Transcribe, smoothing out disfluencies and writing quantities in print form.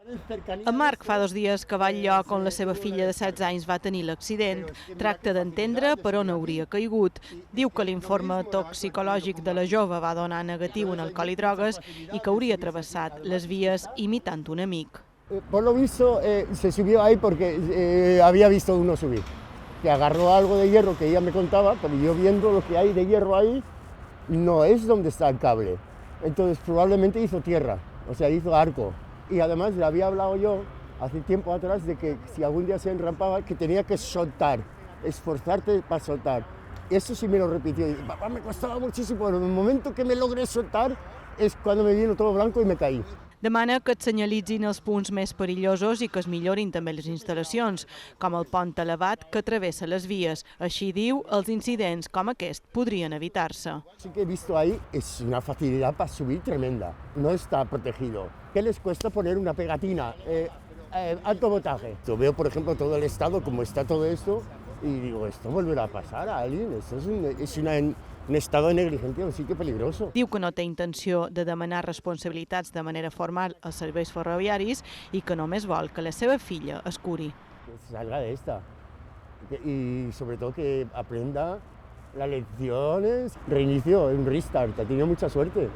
En Marc fa 2 dies que va al lloc on la seva filla de 16 anys va tenir l'accident. Tracta d'entendre per on hauria caigut. Diu que l'informe toxicològic de la jove va donar negatiu en alcohol i drogues i que hauria travessat les vies imitant un amic. Por lo visto se subió ahí porque había visto uno subir, que agarró algo de hierro que ella me contaba, pero yo viendo lo que hay de hierro ahí, no es donde está el cable. Entonces probablemente hizo tierra, o sea, hizo arco. Y además le había hablado yo hace tiempo atrás de que si algún día se enrampaba, que tenía que soltar, esforzarte para soltar. Eso sí me lo repitió. Y, papá, me costaba muchísimo, pero en el momento que me logré soltar es cuando me vino todo blanco y me caí. Demana que et senyalitzin els punts més perillosos i que es millorin també les instal·lacions, com el pont elevat que travessa les vies. Així diu, els incidents com aquest podrien evitar-se. Sí que he visto ahí, es una facilidad para subir tremenda, no está protegido. ¿Qué les cuesta poner una pegatina? Alto voltaje. Yo veo, por ejemplo, todo el estado, como está todo esto, y digo, esto volverá a pasar a alguien, esto es un estado de negligencia, un sitio peligroso. Diu que no té intenció de demanar responsabilitats de manera formal als serveis ferroviaris i que només vol que la seva filla es curi. Que salga de esta y sobre todo que aprenda las lecciones, reinicio, un restart, ha tenido mucha suerte.